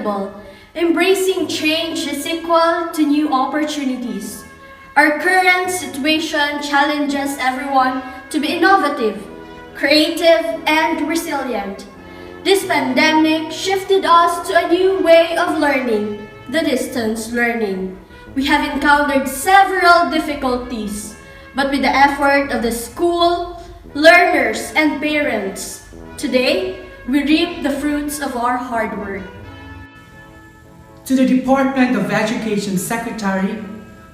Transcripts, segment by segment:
sustainable. Embracing change is equal to new opportunities. Our current situation challenges everyone to be innovative, creative, and resilient. This pandemic shifted us to a new way of learning, the distance learning. We have encountered several difficulties, but with the effort of the school, learners, and parents, today, we reap the fruits of our hard work. To the Department of Education Secretary,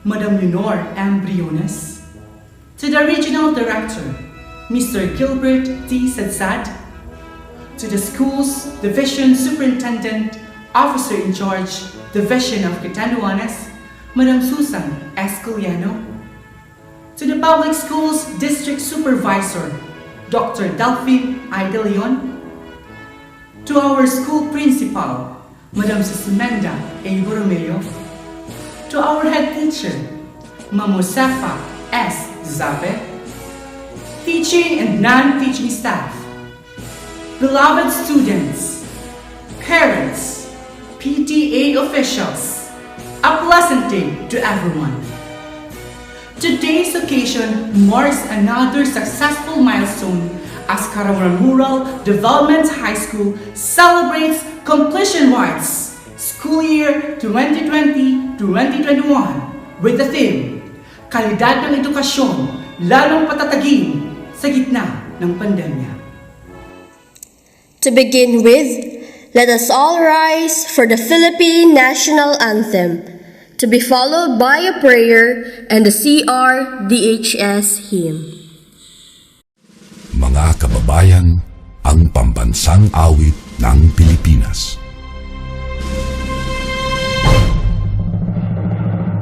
Madam Leonor M. Briones, to the Regional Director, Mr. Gilbert T. Sadsad, to the school's Division Superintendent, Officer in Charge, Division of Catanduanes, Madam Susan S. Coliano, to the Public Schools District Supervisor, Dr. Delphine I. De Leon, to our school principal, Madam Sisimenda A. Borromeo, to our head teacher, Ma'am Josefa S. Zabe, teaching and non-teaching staff, beloved students, parents, PTA officials, a pleasant day to everyone. Today's occasion marks another successful milestone as Karawang Rural Development High School celebrates Completion Rites School Year 2020-2021 with the theme, Kalidad ng Edukasyon, lalong patatagin sa gitna ng pandemya. To begin with, let us all rise for the Philippine National Anthem, to be followed by a prayer and the CRDHS hymn. Mga kababayan, ang pambansang awit ng Pilipinas.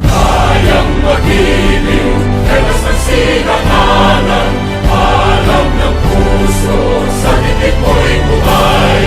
Kayang magiliw, dalas ng sinakalan, alam ng puso, sa titik mo'y buhay.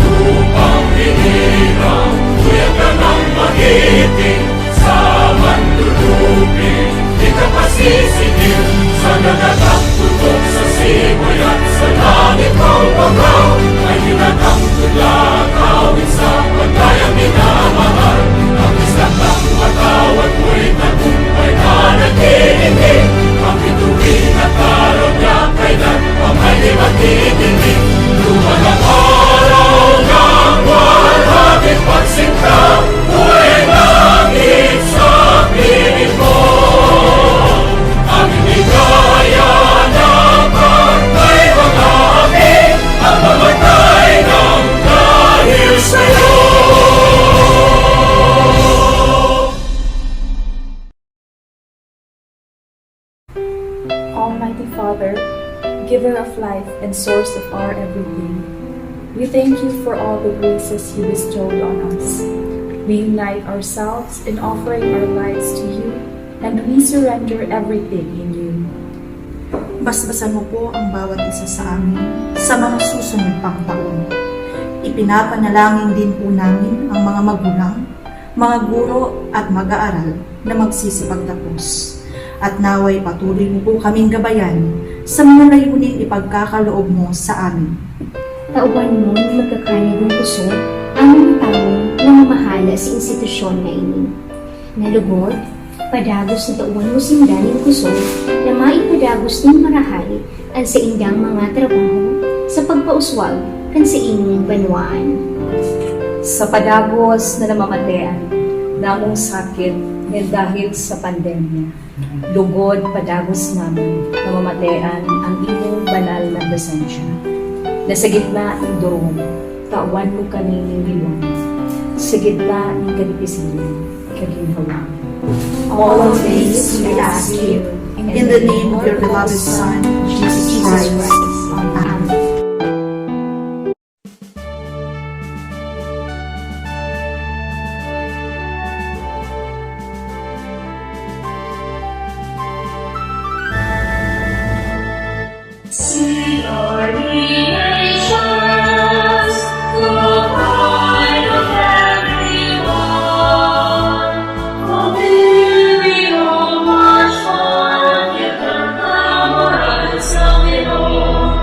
Lupang hinirang, tuyag ka ng magiting, sa manlulupin, di ka pasisigil, sa nagatang tutok sa simoy at sa langit mong bangaw, ay hinatang tulad, awit sa pagkayang minamahal, ang isang ng matawad mo'y tagumpay na nag-iingin, ang bituin at araw niya kailan, pamay di magdidinig, lupa ng araw ng walhagit pagsinta, buhay langit sa piling mo. Ang inigaya ng pagkay mga aking, ang mamatay ng dahil sa'yo. Almighty Father, giver of life and source of our everything, we thank you for all the graces you bestowed on us. We unite ourselves in offering our lives to you, and we surrender everything in you. Basbasan mo po ang bawat isa sa amin sa mga susunod pang taon. Ipinapanalangin din po namin ang mga magulang, mga guro at mag-aaral na magsisipagtapos. At naway patuloy mo po kaming gabayan sa mga layuning ipagkakaloob mo sa amin. Tauhan mo ng magkakanig ng puso ang mga taong namamahala sa institusyon na ini. Nalugod, padagos na tauhan mo sindan ng puso na maipadagos ng marahal ang sa indang mga trabaho sa pagpauswag kan sa inyong banwaan. Sa padagos na namamatean, namong sakit dahil sa pandemya, lugod padagos namin namamatean ang inyong banal na presensya. Na sa gitna ng doon, tawan mo kami ng liwan. Sa gitna ng kalipisilin, kaginhawa. All of this we ask you, in the name of your beloved Son, Jesus Christ. Amen. CRDHS, the pride of everyone, pag-ibig march on, give them power and song it all.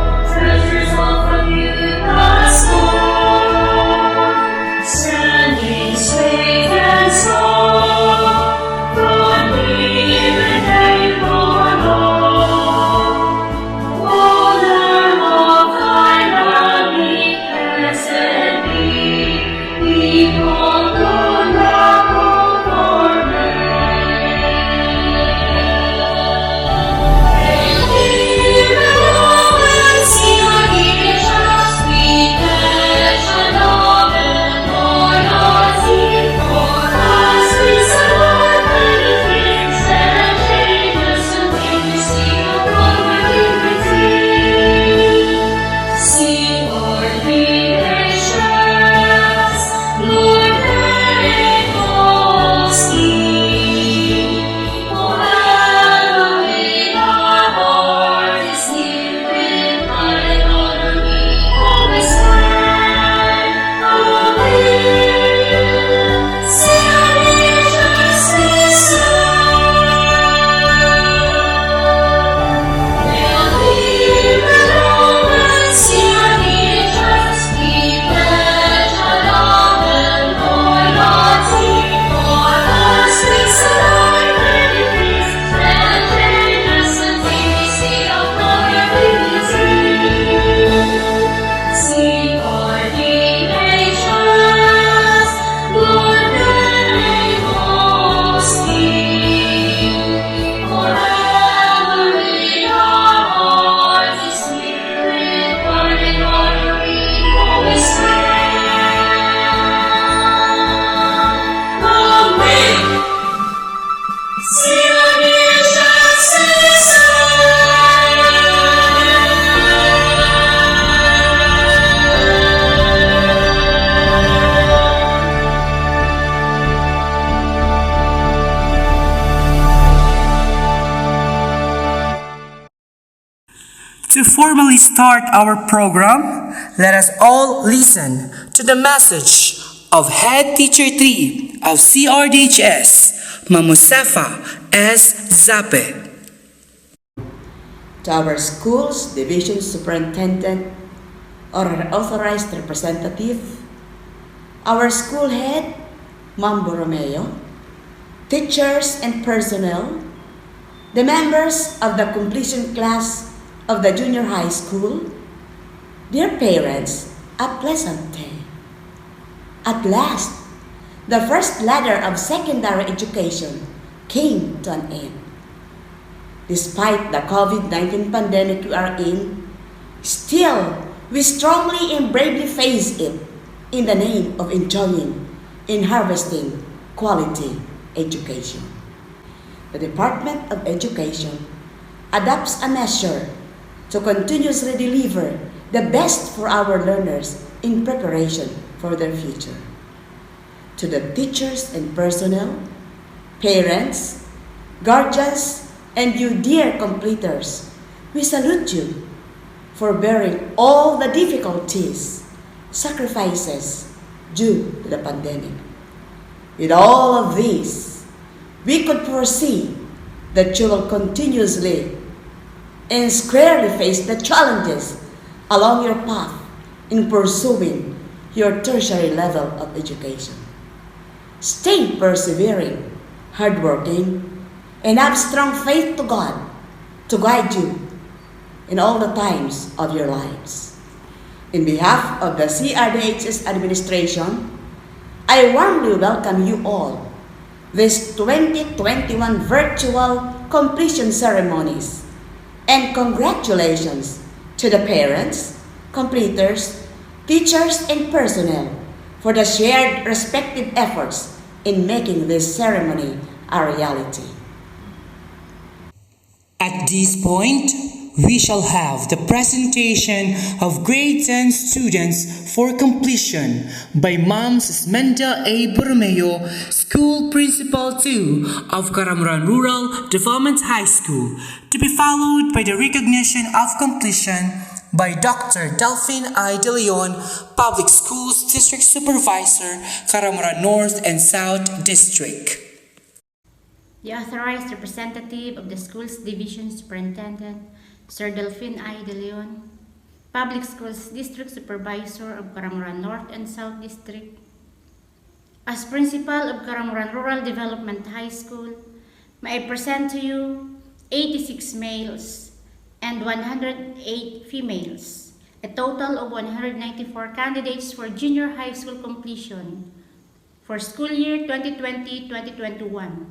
To formally start our program, let us all listen to the message of Head Teacher 3 of CRDHS, Mamusefa S. Zape. To our school's division superintendent or an authorized representative, our school head, Ma'am Borromeo, teachers and personnel, the members of the completion class of the junior high school, dear parents, a pleasant day. At last, the first ladder of secondary education came to an end. Despite the COVID-19 pandemic we are in, still we strongly and bravely face it in the name of enjoying and harvesting quality education. The Department of Education adopts a measure to continuously deliver the best for our learners in preparation for their future. To the teachers and personnel, parents, guardians, and you dear completers, we salute you for bearing all the difficulties, sacrifices due to the pandemic. With all of these, we could foresee that you will continuously and squarely face the challenges along your path in pursuing your tertiary level of education. Stay persevering, hardworking, and have strong faith to God to guide you in all the times of your lives. In behalf of the CRDHS administration, I warmly welcome you all this 2021 virtual completion ceremonies, and congratulations to the parents, completers, teachers, and personnel for the shared respective efforts in making this ceremony a reality. At this point, we shall have the presentation of grade 10 students for completion by Ma'am Esmenda A. Borromeo, School Principal 2 of Karamuran Rural Development High School, to be followed by the recognition of completion by Dr. Delphine I. De Leon, Public Schools District Supervisor, Karamuran North and South District. The authorized representative of the school's division superintendent, Sir Delphine I. De Leon, Public Schools District Supervisor of Karamuran North and South District. As Principal of Karamuran Rural Development High School, may I present to you 86 males and 108 females, a total of 194 candidates for junior high school completion for school year 2020-2021.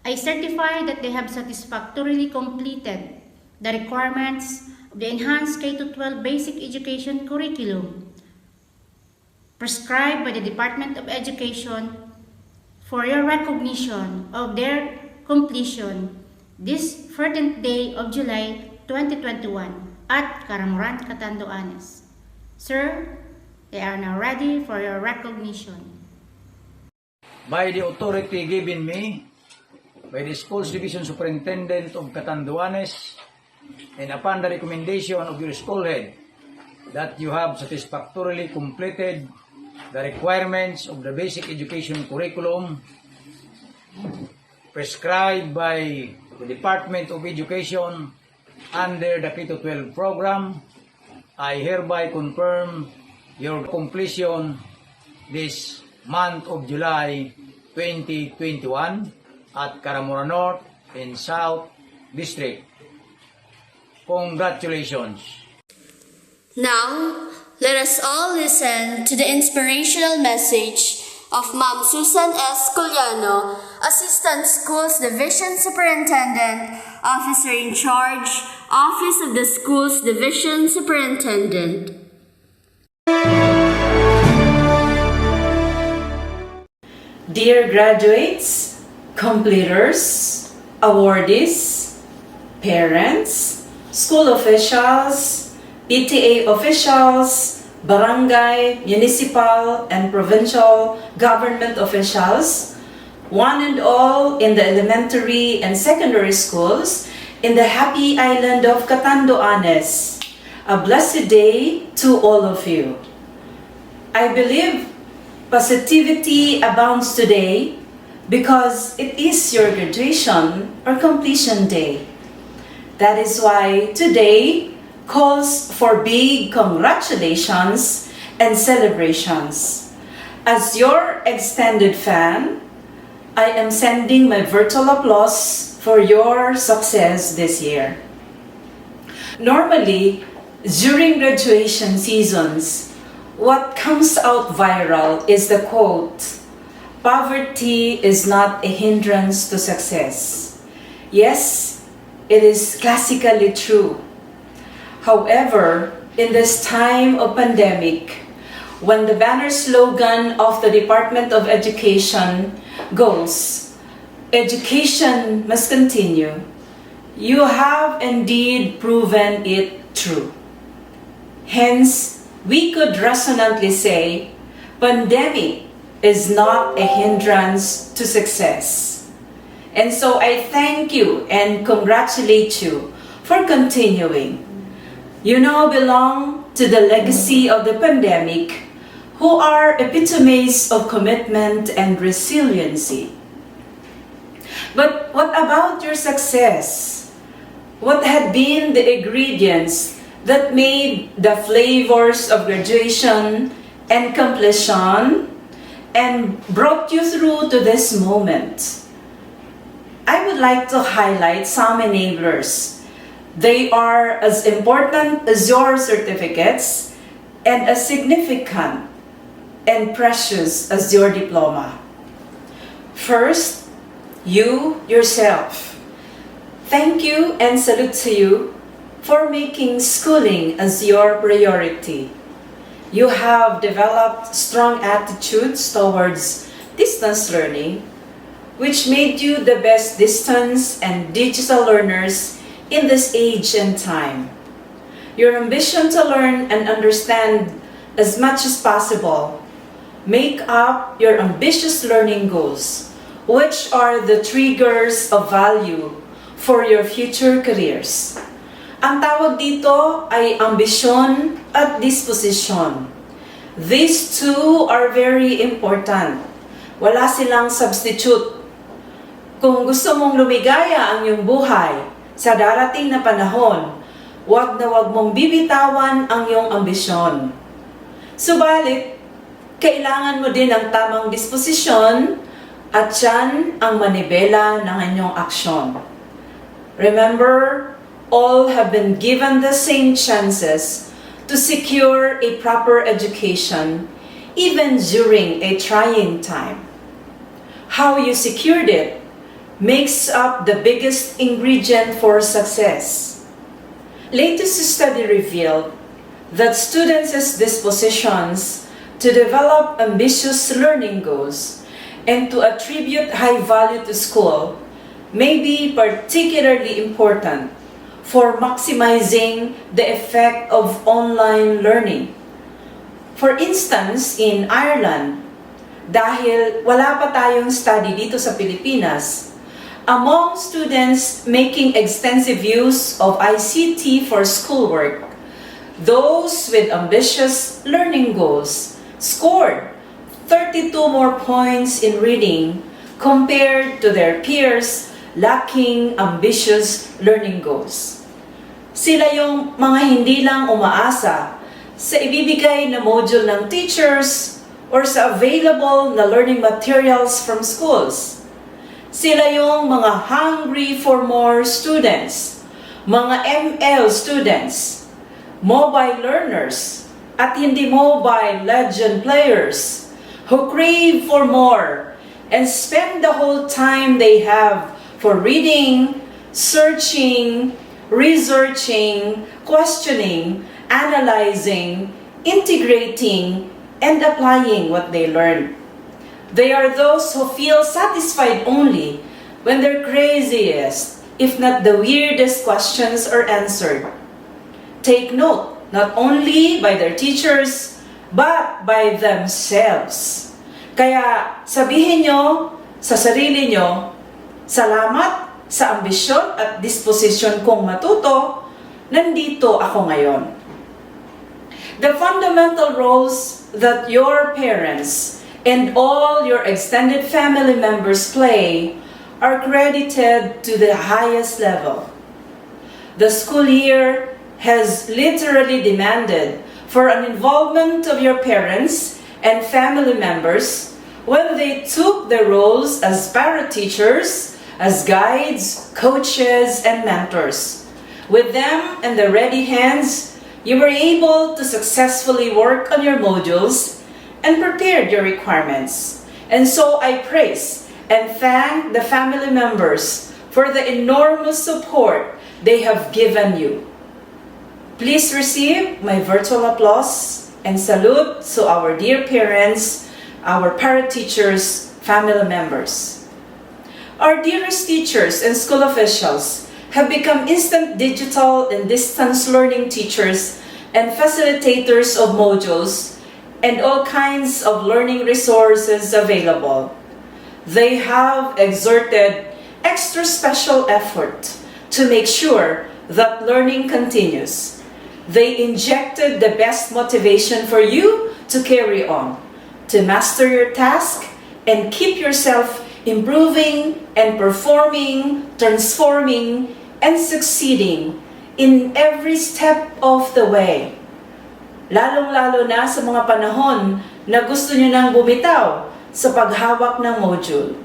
I certify that they have satisfactorily completed the requirements of the enhanced K-12 basic education curriculum prescribed by the Department of Education for your recognition of their completion this 14th day of July 2021 at Karamuran, Catanduanes. Sir, they are now ready for your recognition. By the authority given me by the Schools Division Superintendent of Catanduanes, and upon the recommendation of your school head that you have satisfactorily completed the requirements of the basic education curriculum prescribed by the Department of Education under the K-12 program, I hereby confirm your completion this month of July 2021 at Karamuran North and South District. Congratulations. Now, let us all listen to the inspirational message of Ma'am Susan S. Culiano, Assistant Schools Division Superintendent, Officer in Charge, Office of the Schools Division Superintendent. Dear graduates, completers, awardees, parents, school officials, PTA officials, barangay, municipal, and provincial government officials, one and all in the elementary and secondary schools in the happy island of Catanduanes. A blessed day to all of you. I believe positivity abounds today because it is your graduation or completion day. That is why today calls for big congratulations and celebrations. As your extended fan, I am sending my virtual applause for your success this year. Normally, during graduation seasons, what comes out viral is the quote, "Poverty is not a hindrance to success." Yes, it is classically true. However, in this time of pandemic, when the banner slogan of the Department of Education goes, "Education must continue," you have indeed proven it true. Hence, we could resonantly say, pandemic is not a hindrance to success. And so I thank you and congratulate you for continuing. You now belong to the legacy of the pandemic, who are epitomes of commitment and resiliency. But what about your success? What had been the ingredients that made the flavors of graduation and completion and brought you through to this moment? I would like to highlight some enablers. They are as important as your certificates and as significant and precious as your diploma. First, you yourself. Thank you and salute to you for making schooling as your priority. You have developed strong attitudes towards distance learning, which made you the best distance and digital learners in this age and time. Your ambition to learn and understand as much as possible make up your ambitious learning goals, which are the triggers of value for your future careers. Ang tawag dito ay ambisyon at disposition. These two are very important. Wala silang substitute. Kung gusto mong lumigaya ang iyong buhay sa darating na panahon, wag na wag mong bibitawan ang iyong ambisyon. Subalit, kailangan mo din ang tamang disposisyon at yan ang manibela ng inyong aksyon. Remember, all have been given the same chances to secure a proper education, even during a trying time. How you secured it makes up the biggest ingredient for success. Latest study revealed that students' dispositions to develop ambitious learning goals and to attribute high value to school may be particularly important for maximizing the effect of online learning. For instance, in Ireland, dahil wala pa tayong study dito sa Pilipinas, among students making extensive use of ICT for schoolwork, those with ambitious learning goals scored 32 more points in reading compared to their peers lacking ambitious learning goals. Sila yung mga hindi lang umaasa sa ibibigay na module ng teachers or sa available na learning materials from schools. Sila yung mga hungry for more students, mga ML students, mobile learners, at hindi mobile legend players who crave for more and spend the whole time they have for reading, searching, researching, questioning, analyzing, integrating, and applying what they learn. They are those who feel satisfied only when their craziest, if not the weirdest questions are answered. Take note, not only by their teachers, but by themselves. Kaya sabihin nyo sa sarili nyo, salamat sa ambisyon at disposisyon kong matuto, nandito ako ngayon. The fundamental roles that your parents and all your extended family members play are credited to the highest level. The school year has literally demanded for an involvement of your parents and family members when they took their roles as para-teachers, as guides, coaches, and mentors. With them and their ready hands, you were able to successfully work on your modules and prepared your requirements. And so I praise and thank the family members for the enormous support they have given you. Please receive my virtual applause and salute to our dear parents, our para-teachers, family members. Our dearest teachers and school officials have become instant digital and distance learning teachers and facilitators of modules and all kinds of learning resources available. They have exerted extra special effort to make sure that learning continues. They injected the best motivation for you to carry on, to master your task, and keep yourself improving and performing, transforming, and succeeding in every step of the way. Lalong-lalo na sa mga panahon na gusto nyo nang bumitaw sa paghawak ng module.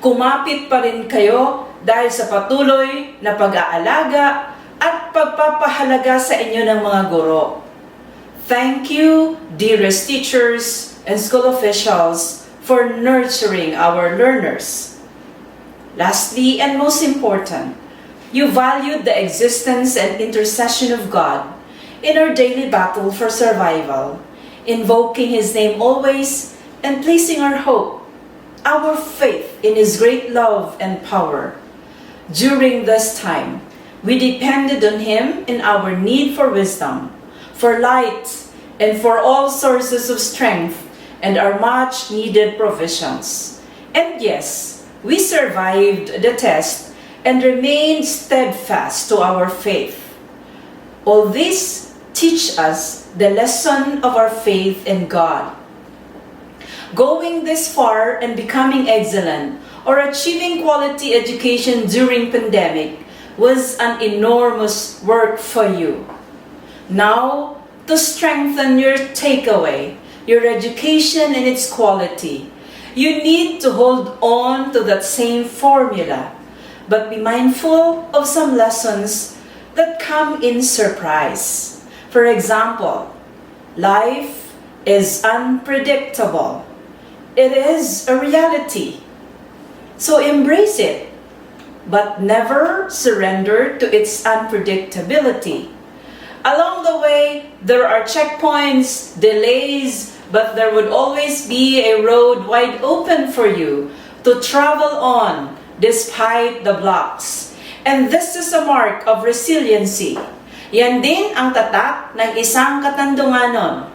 Kumapit pa rin kayo dahil sa patuloy na pag-aalaga at pagpapahalaga sa inyo ng mga guro. Thank you, dearest teachers and school officials, for nurturing our learners. Lastly, and most important, you valued the existence and intercession of God in our daily battle for survival, invoking His name always and placing our hope, our faith in His great love and power. During this time, we depended on Him in our need for wisdom, for light, and for all sources of strength and our much needed provisions. And yes, we survived the test and remained steadfast to our faith. All this teach us the lesson of our faith in God. Going this far and becoming excellent or achieving quality education during pandemic was an enormous work for you. Now, to strengthen your takeaway, your education and its quality, you need to hold on to that same formula, but be mindful of some lessons that come in surprise. For example, life is unpredictable. It is a reality. So embrace it, but never surrender to its unpredictability. Along the way, there are checkpoints, delays, but there would always be a road wide open for you to travel on despite the blocks. And this is a mark of resiliency. Yan din ang tatak ng isang katandunganon.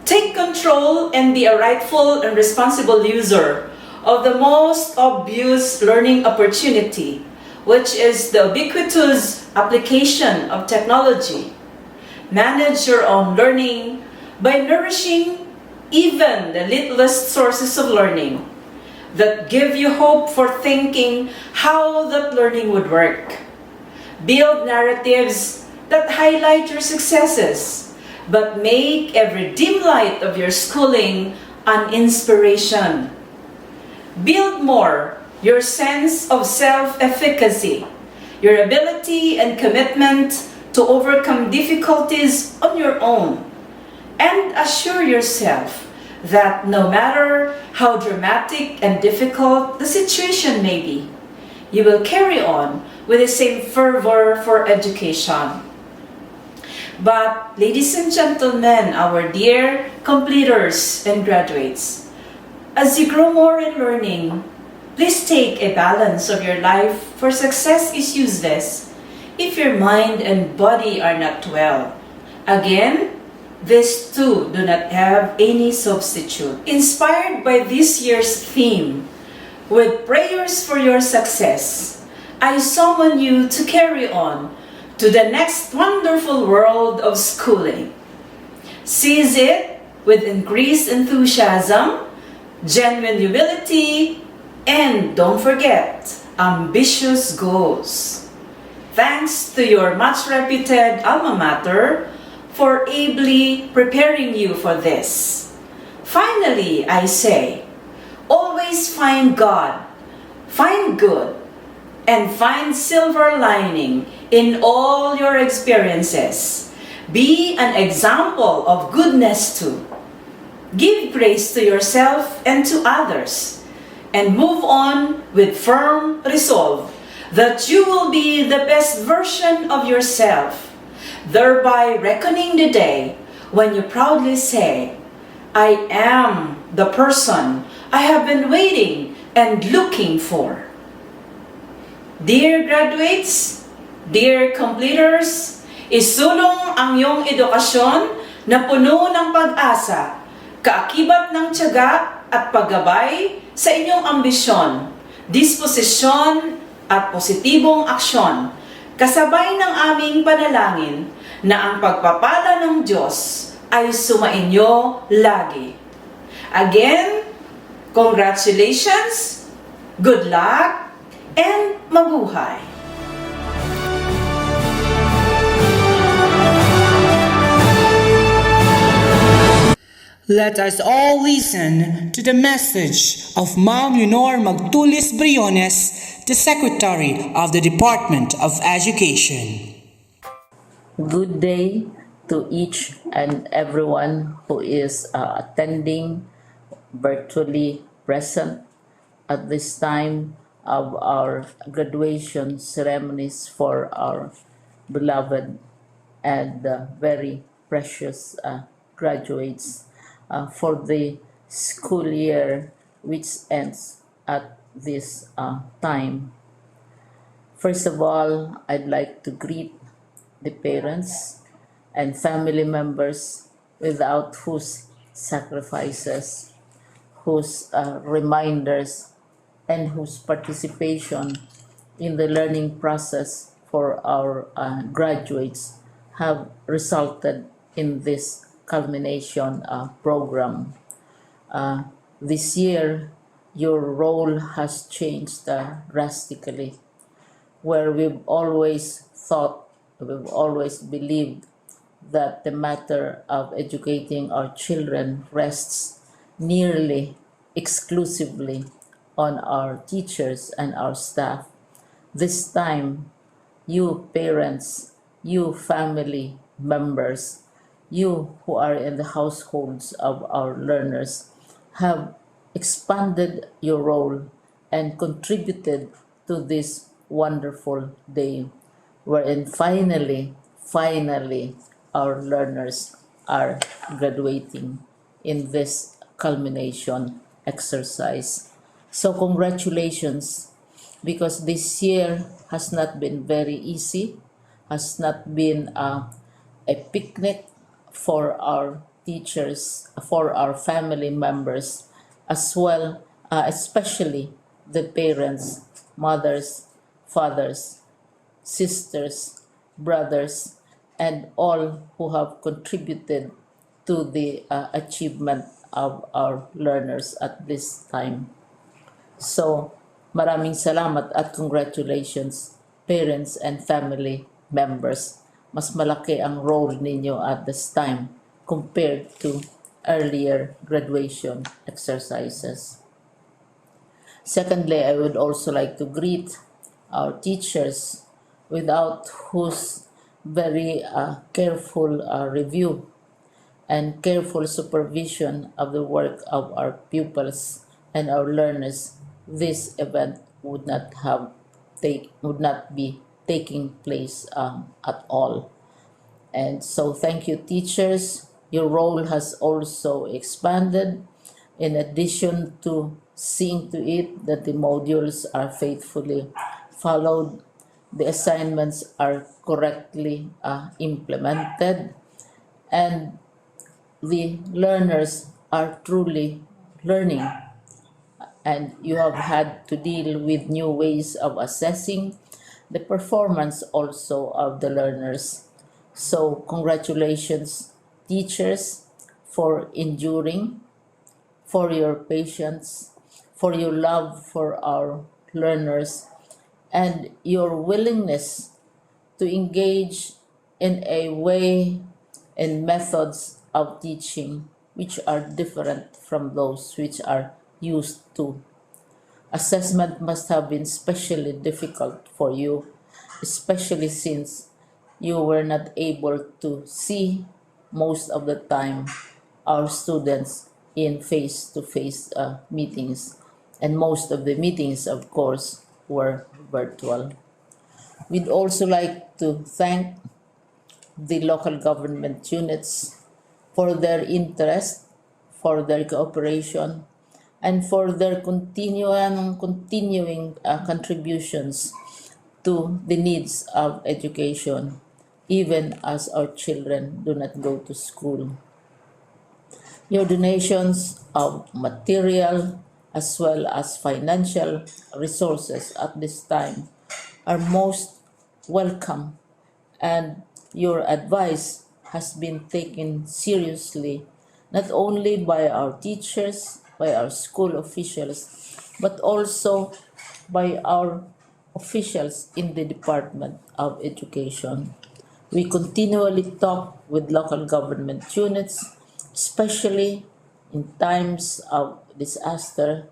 Take control and be a rightful and responsible user of the most obvious learning opportunity, which is the ubiquitous application of technology. Manage your own learning by nourishing even the littlest sources of learning that give you hope for thinking how that learning would work. Build narratives that highlight your successes, but make every dim light of your schooling an inspiration. Build more your sense of self-efficacy, your ability and commitment to overcome difficulties on your own, and assure yourself that no matter how dramatic and difficult the situation may be, you will carry on with the same fervor for education. But, ladies and gentlemen, our dear completers and graduates, as you grow more in learning, please take a balance of your life, for success is useless if your mind and body are not well. Again, these two do not have any substitute. Inspired by this year's theme, With prayers for your success, I summon you to carry on to the next wonderful world of schooling. Seize it with increased enthusiasm, genuine humility, and don't forget, ambitious goals. Thanks to your much reputed alma mater for ably preparing you for this. Finally, I say, always find God, find good, and find silver lining in all your experiences. Be an example of goodness too. Give grace to yourself and to others, and move on with firm resolve that you will be the best version of yourself, thereby reckoning the day when you proudly say, I am the person I have been waiting and looking for. Dear graduates, dear completers, isulong ang iyong edukasyon na puno ng pag-asa, kaakibat ng tiyaga at paggabay sa inyong ambisyon, disposisyon at positibong aksyon, kasabay ng aming panalangin na ang pagpapala ng Diyos ay sumainyo lagi. Again, congratulations, good luck, and mabuhay! Let us all listen to the message of Ma'am Leonor Magtulis Briones, the Secretary of the Department of Education. Good day to each and everyone who is attending virtually present at this time of our graduation ceremonies for our beloved and very precious graduates for the school year which ends at this time. First of all, I'd like to greet the parents and family members without whose sacrifices, whose reminders, and whose participation in the learning process for our graduates have resulted in this culmination program. This year, your role has changed drastically, where we've always believed that the matter of educating our children rests nearly exclusively on our teachers and our staff. This time, you parents, you family members, you who are in the households of our learners have expanded your role and contributed to this wonderful day wherein finally our learners are graduating in this culmination exercise. So congratulations, because this year has not been very easy, has not been a picnic for our teachers, for our family members, as well, especially the parents, mothers, fathers, sisters, brothers, and all who have contributed to the achievement of our learners at this time. So, maraming salamat at congratulations, parents and family members. Mas malaki ang role ninyo at this time compared to earlier graduation exercises. Secondly, I would also like to greet our teachers, without whose very careful review and careful supervision of the work of our pupils and our learners, this event would not be taking place at all. And so thank you, teachers. Your role has also expanded. In addition to seeing to it that the modules are faithfully followed, the assignments are correctly implemented, and the learners are truly learning and you have had to deal with new ways of assessing the performance also of the learners. So, congratulations, teachers, for enduring, for your patience, for your love for our learners, and your willingness to engage in a way and methods of teaching which are different from those which are used to. Assessment must have been especially difficult for you, especially since you were not able to see most of the time our students in face-to-face meetings, and most of the meetings, of course, were virtual. We'd also like to thank the local government units for their interest, for their cooperation, and for their continuing contributions to the needs of education, even as our children do not go to school. Your donations of material as well as financial resources at this time are most welcome, and your advice has been taken seriously not only by our teachers, by our school officials, but also by our officials in the Department of Education. We continually talk with local government units, especially in times of disaster,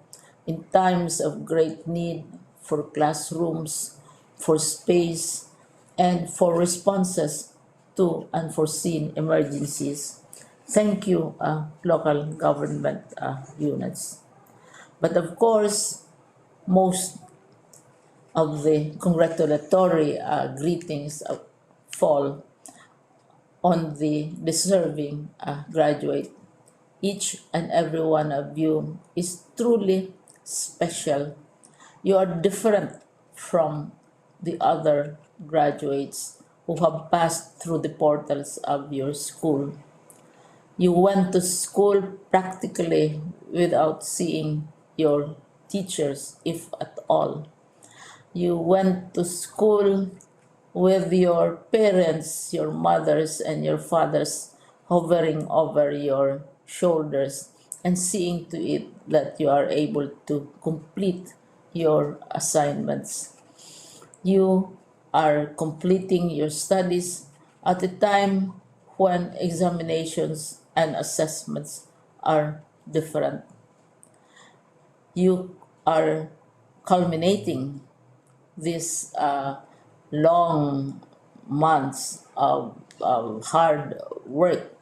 in times of great need for classrooms, for space, and for responses to unforeseen emergencies. Thank you, local government units. But of course, most of the congratulatory greetings fall on the deserving graduate. Each and every one of you is truly special. You are different from the other graduates who have passed through the portals of your school. You went to school practically without seeing your teachers, if at all. You went to school with your parents, your mothers, and your fathers hovering over your shoulders and seeing to it that you are able to complete your assignments. You are completing your studies at a time when examinations and assessments are different. You are culminating these long months of hard work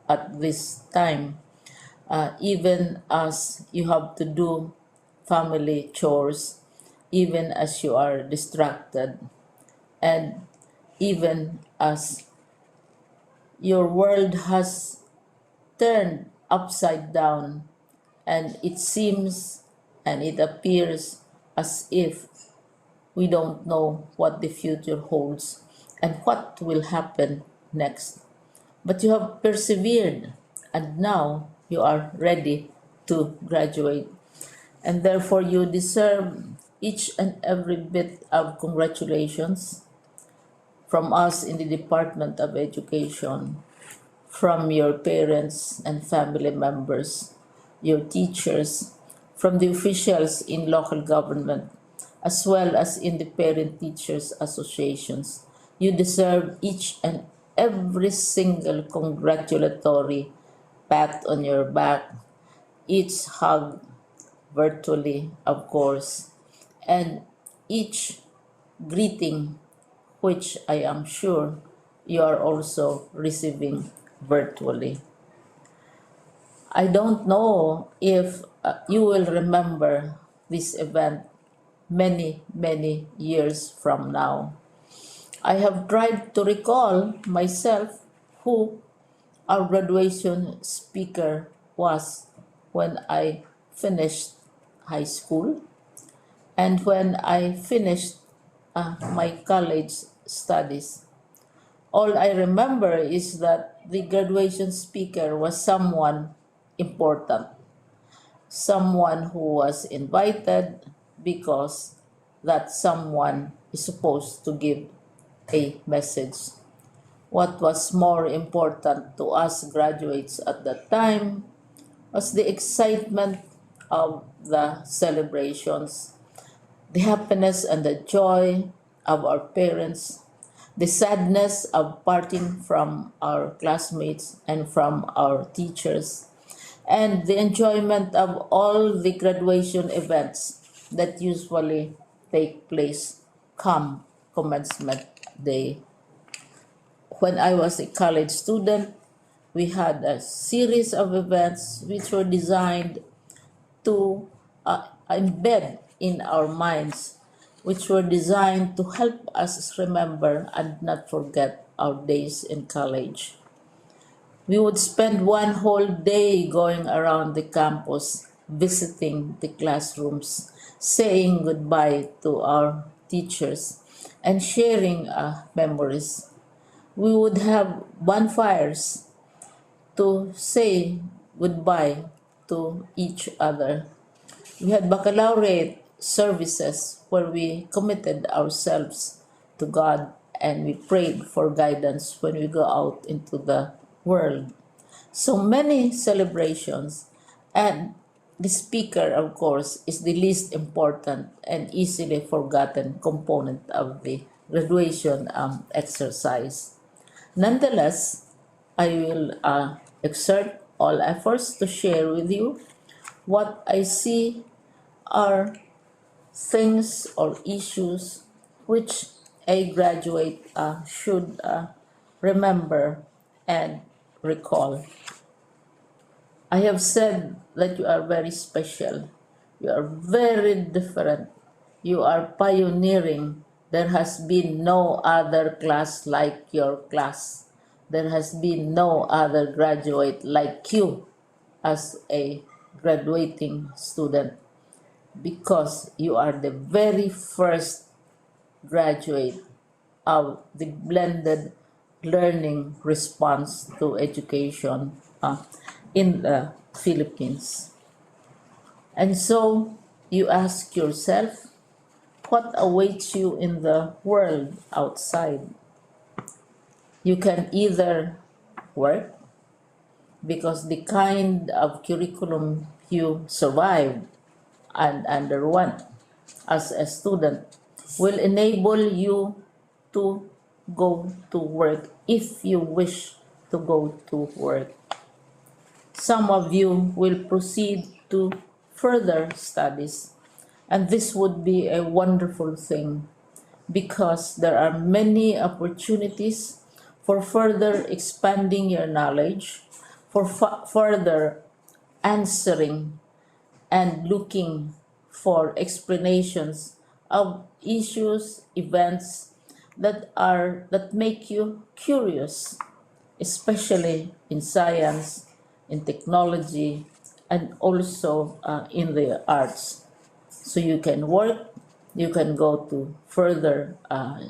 at this time, even as you have to do family chores, even as you are distracted, and even as your world has turned upside down, and it seems and it appears as if we don't know what the future holds and what will happen next. But you have persevered, and now you are ready to graduate. And therefore, you deserve each and every bit of congratulations from us in the Department of Education, from your parents and family members, your teachers, from the officials in local government, as well as in the parent teachers associations. You deserve each and every single congratulatory pat on your back, each hug virtually, of course, and each greeting, which I am sure you are also receiving virtually. I don't know if you will remember this event many years from now. I have tried to recall myself who our graduation speaker was when I finished high school and when I finished my college studies. All I remember is that the graduation speaker was someone important, someone who was invited because that someone is supposed to give a message. What was more important to us graduates at that time was the excitement of the celebrations, the happiness and the joy of our parents, the sadness of parting from our classmates and from our teachers, and the enjoyment of all the graduation events that usually take place come commencement day. When I was a college student, we had a series of events which were designed to embed in our minds, which were designed to help us remember and not forget our days in college. We would spend one whole day going around the campus, visiting the classrooms, saying goodbye to our teachers, and sharing memories. We would have bonfires to say goodbye to each other. We had baccalaureate services where we committed ourselves to God and we prayed for guidance when we go out into the world. So many celebrations, and the speaker, of course, is the least important and easily forgotten component of the graduation exercise. Nonetheless, I will exert all efforts to share with you what I see are things or issues which a graduate should remember and recall. I have said that you are very special. You are very different. You are pioneering. There has been no other class like your class. There has been no other graduate like you as a graduating student, because you are the very first graduate of the blended learning response to education in the Philippines. And so you ask yourself, what awaits you in the world outside? You can either work, because the kind of curriculum you survived and underwent as a student will enable you to go to work if you wish to go to work. Some of you will proceed to further studies, and this would be a wonderful thing because there are many opportunities for further expanding your knowledge, for further answering and looking for explanations of issues, events that make you curious, especially in science, in technology, and also in the arts. So you can work, you can go to further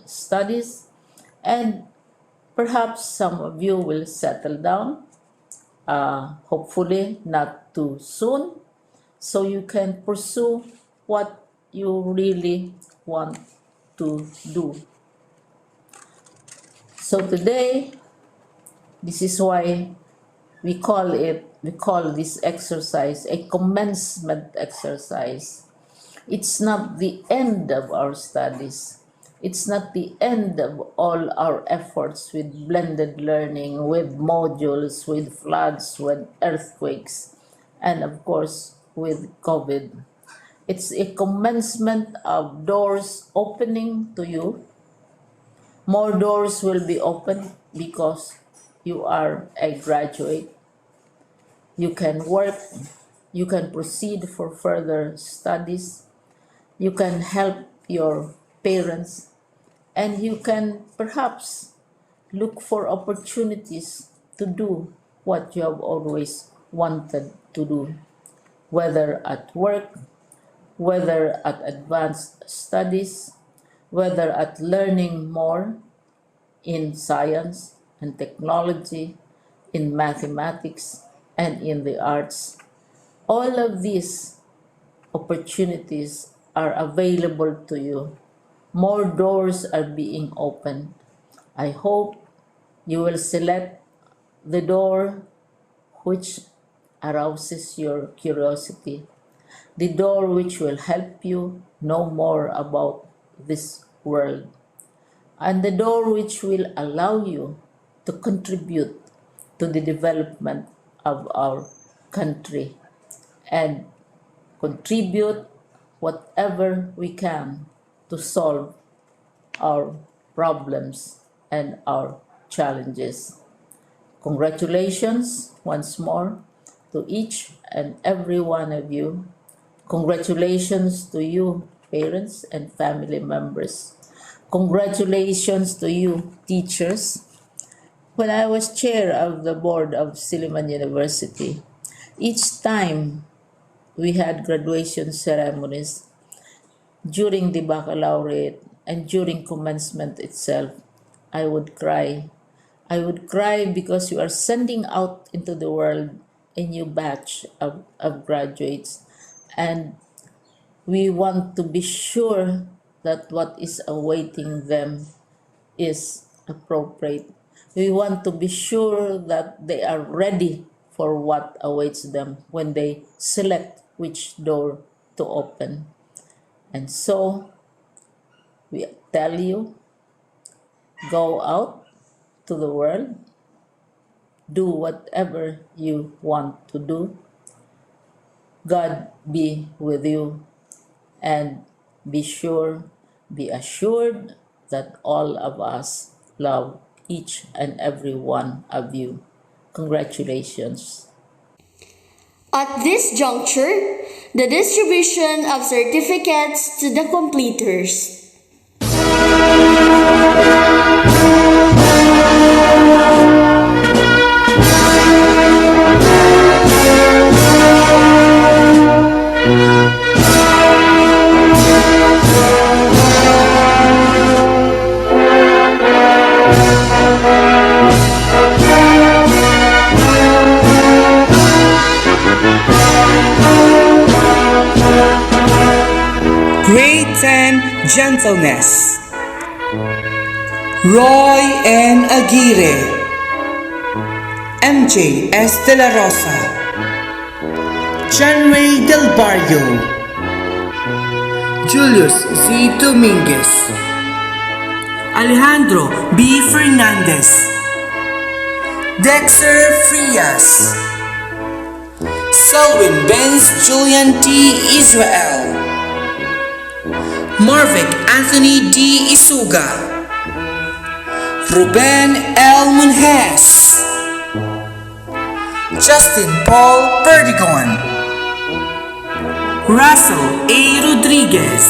studies, and perhaps some of you will settle down, hopefully not too soon, so you can pursue what you really want to do. So today, this is why we call this exercise a commencement exercise. It's not the end of our studies. It's not the end of all our efforts with blended learning, with modules, with floods, with earthquakes, and of course with COVID. It's a commencement of doors opening to you. More doors will be opened because you are a graduate. You can work, you can proceed for further studies, you can help your parents, and you can perhaps look for opportunities to do what you have always wanted to do, whether at work, whether at advanced studies, whether at learning more in science and technology, in mathematics, and in the arts. All of these opportunities are available to you. More doors are being opened. I hope you will select the door which arouses your curiosity, the door which will help you know more about this world, and the door which will allow you to contribute to the development of our country and contribute whatever we can to solve our problems and our challenges. Congratulations once more to each and every one of you. Congratulations to you, parents and family members. Congratulations to you, teachers. When I was chair of the board of Silliman University, each time we had graduation ceremonies during the baccalaureate and during commencement itself, I would cry. I would cry because you are sending out into the world a new batch of graduates, and we want to be sure that what is awaiting them is appropriate. We want to be sure that they are ready for what awaits them when they select which door to open. And so, we tell you, go out to the world, do whatever you want to do. God be with you, and be assured that all of us love each and every one of you. Congratulations. At this juncture, the distribution of certificates to the completers. Grade 10 Gentleness. Roy N. Aguirre, MJ S. De La Rosa, John Ray Del Barrio, Julius Z. Dominguez, Alejandro B. Fernandez, Dexter Frias, Selwyn Benz Julian D. Israel, Marvick Anthony D. Isuga, Ruben L. Munhez, Justin Paul Perdigon, Russell A. Rodriguez,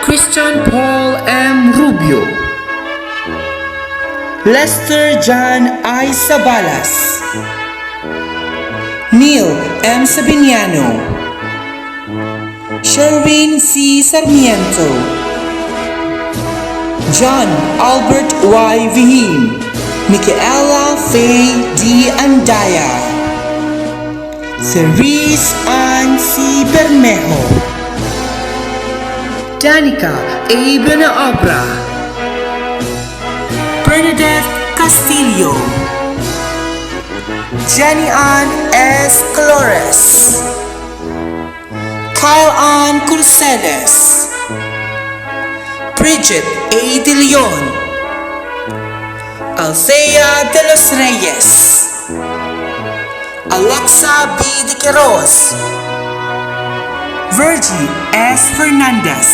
Christian Paul M. Rubio, Lester John I. Sabalas, Neil M. Sabiniano, Sherwin C. Sarmiento, John Albert Y. Vihim, Micaela Faye D. Andaya, Cerise Ann C. Bermejo, Danica A. Benaobra, Bernadette Castillo, Jenny Ann S. Colores, Kyle Ann Curcedes, Bridget A. De Leon, Althea de los Reyes, Alexa B. De Queiroz, Virgie S. Fernandez,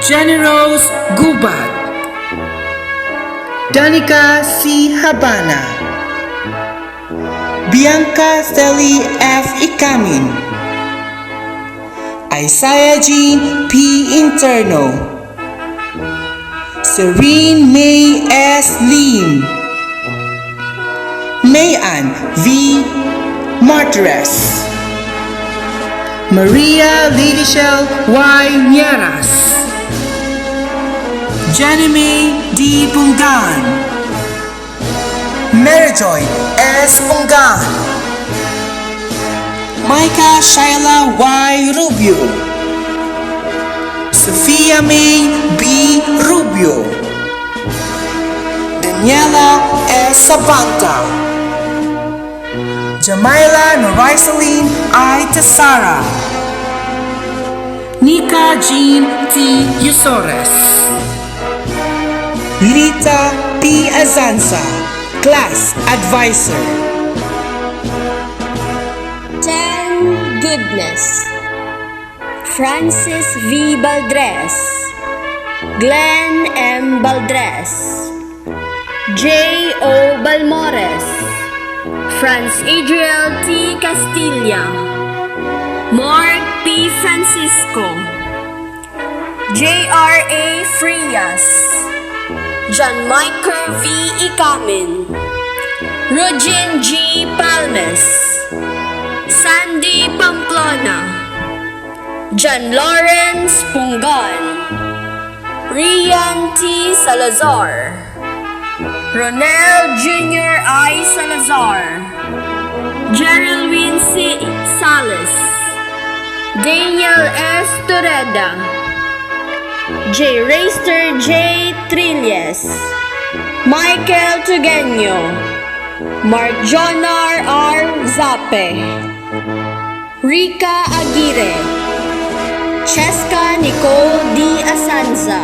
Jenny Rose Gubat, Danica C. Habana, Bianca Steli F. Ikamin, Isaiah Jean P. Interno, Serene May S. Lim, Mayan V. Martires, Maria Ladyshell Y. Nieras, Jenny May D. Bungan, Maryjoy S. Bungan, Micah Shaila Y. Rubio, Sophia May B. Rubio, Daniela S. Sabanta, Jamila Norisaline I. Tesara, Nika Jean T. Yusores, Lita P. Azanza, Class Advisor. 10. Goodness. Francis V. Baldres, Glenn M. Baldres, J. O. Balmores, Franz Adriel T. Castilla, Mark P. Francisco, J. R. A. Frias, John Michael V. Ikamin, Rogin G. Palmes, Sandy Pamplona, John Lawrence Pungan, Rian T. Salazar, Ronel Jr. I. Salazar, Geraldine C. Salas, Daniel S. Toreda, J. Raster J. Trilles, Michael Tugenio, Mark Jonar R. Zape, Rika Aguirre, Cheska Nicole D. Asanza,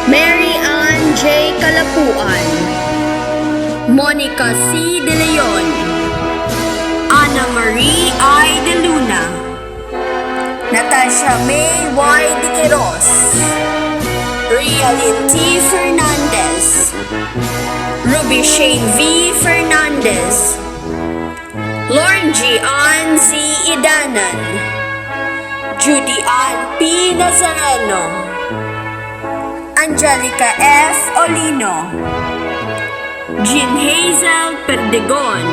Mary Ann J. Kalapuan, Monica C. De Leon, Ana Marie I. De Luna, Natasha May Y. De Queros, Rialyn T. Fernandez, Ruby Shane V. Fernandez, Lauren G. Ann Z. Idanan, Judy Ann P. Nazareno, Angelica F. Olino, Jean Hazel Perdigon,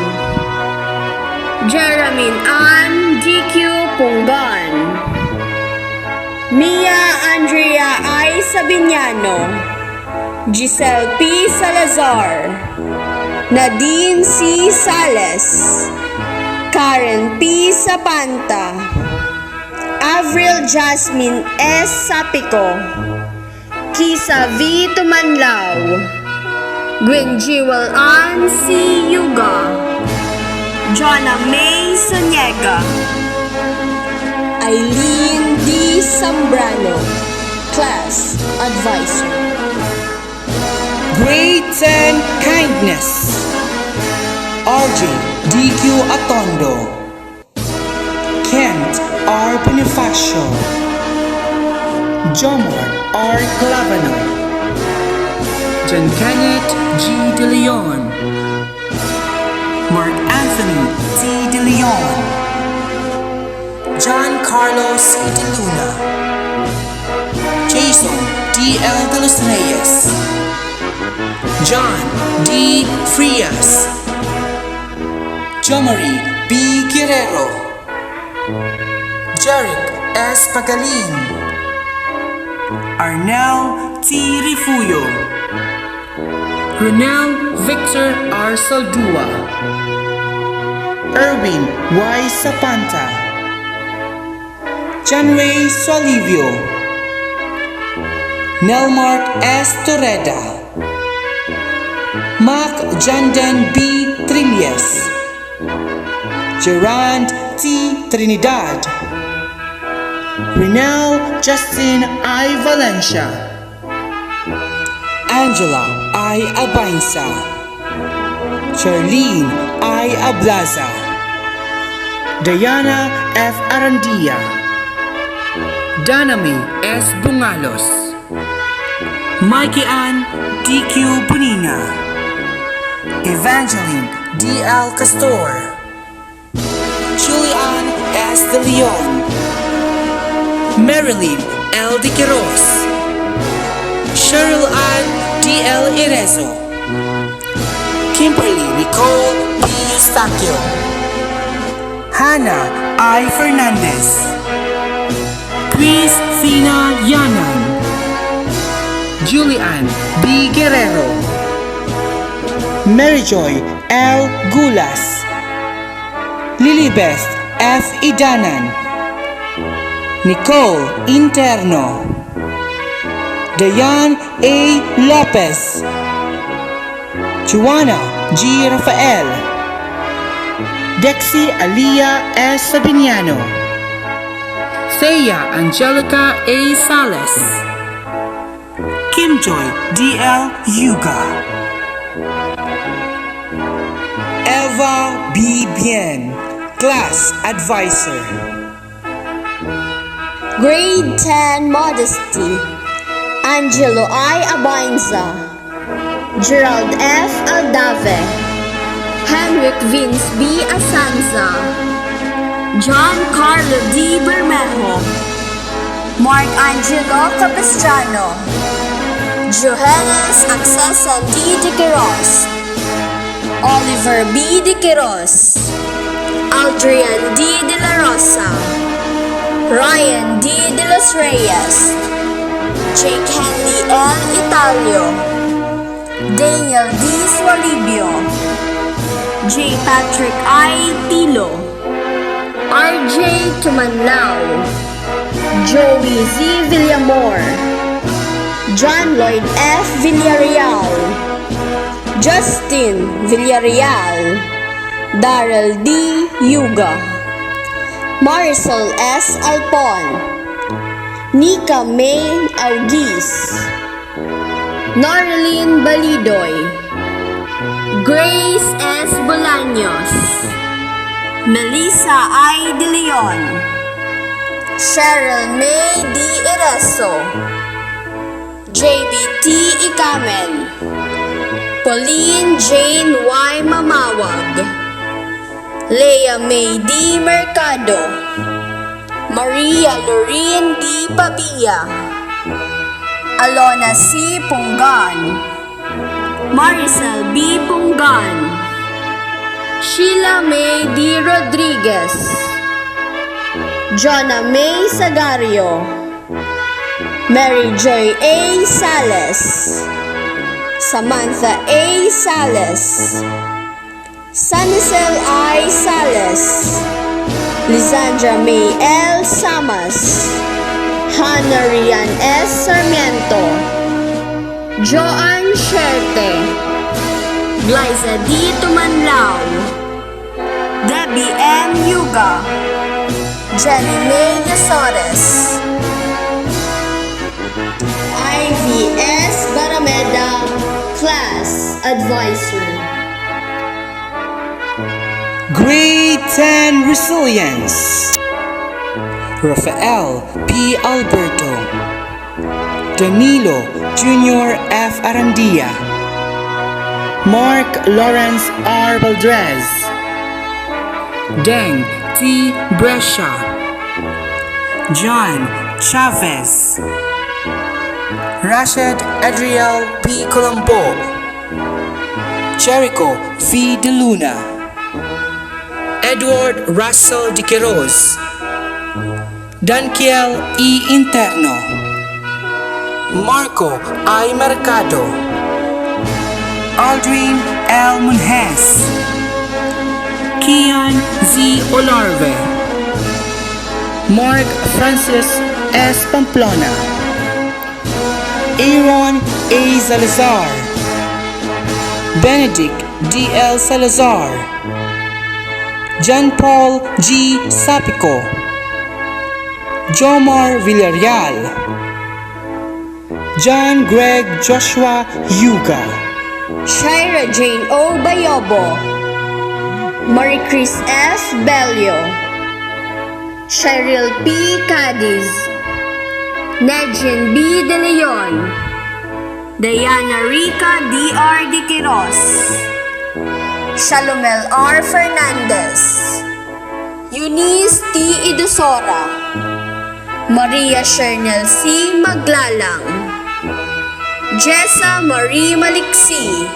Jeremy Ann DQ Pungan, Mia Andrea I. Sabiniano, Giselle P. Salazar, Nadine C. Sales, Karen P. Sapanta, Avril Jasmine S. Sapico, Kisa V. Tumanlaw, Gwen Jewel Ann C. Yuga, Jonna May Soniega, Eileen D. Zambrano, Class Advisor. Grade 10 Kindness, RJ DQ Atondo, Kent R. Bonifacio, Jomar R. Clavano, John Kenneth G. De Leon, Mark Anthony T. De Leon, John Carlos De Luna, Jason D. L. De Los Reyes, John D. Frias, Jomari B. Guerrero, Jeric S. Pagalin, Arnel T. Rifuyo, Ronel Victor R. Saldua, Erwin Y. Sapanta, Janray Solivio, Nelmark S. Torreda, Mark Janden B. Trillies, Gerard T. Trinidad, Renel Justin I. Valencia, Angela I. Abainsa, Charlene I. Ablaza, Diana F. Arandia, Danami S. Bungalos, Mikey Ann D.Q. Bonina, Evangeline D.L. Castor, Julian S. De Leon, Marilyn L. De Queiroz, Cheryl Ann D.L. Irezo, Kimberly Nicole D. Eustaquio, Hannah I. Fernandez, Christina Yanan, Julian B. Guerrero, Maryjoy L. Gulas, Lilibeth F. Idanan, Nicole Interno, Dayan A. Lopez, Juana G. Rafael, Dexy Alia S. Sabiniano, Thea Angelica A. Sales, Kimjoy D.L. Yuga, Eva B. Bien, Class Advisor. Grade 10 Modesty, Angelo I. Abanza, Gerald F. Aldave, Henrik Vince B. Asanza, John Carlo D. Bermejo, Mark Angelo Capistrano, Johannes Accessan D. De Quiros, Oliver B. De Quiros, Aldrian D. De La Rosa, Ryan D. De Los Reyes, Jake Henley L. Italio, Daniel D. Swalibio, J. Patrick I. Tilo, RJ Tumanlao, Joey Z. Villamor, John Lloyd F. Villarreal, Justin Villarreal, Darrell D. Yuga, Marisol S. Alpon, Nika May Augis, Norlene Balidoy, Grace S. Bolaños, Melissa I. De Leon, Cheryl May D. Ereso, JBT Ikamen, Pauline Jane Y. Mamawag, Leah May D. Mercado, Maria Lorene D. Pabia, Alona C. Pungan, Maricel B. Pungan, Sheila May D. Rodriguez, Jonna May Sagario, Mary Joy A. Sales, Samantha A. Sales, Sanicel I. Sales, Lisandra May L. Samas, Hannah Rian S. Sarmiento, Joanne Sherte, Liza D. Tumanlao, Debbie M. Yuga, Jenny May Yasores, Ivy S. Barameda, Class Advisor. Grade 10 Resilience, Rafael P. Alberto, Danilo Jr. F. Arandia, Mark Lawrence R. Valdez, Deng T. Brescia, John Chavez, Rashid Adriel P. Colombo, Jericho V. De Luna, Edward Russell De Quiros, Dankiel E. Interno, Marco I. Mercado, Aldrin L. Munhez, Kian Z. Olarve, Mark Francis S. Pamplona, Aaron A. Salazar, Benedict D. L. Salazar, John Paul G. Sapico, Jomar Villarreal, John Greg Joshua Yuga, Shira Jane O. Bayobo, Marie Chris S. Belio, Cheryl P. Cadiz, Nejin B. De Leon, Diana Rica D. R. De Quiros, Shalomel R. Fernandez, Eunice T. Idusora, Maria Shernel C. Maglalang, Jessa Marie Maliksi,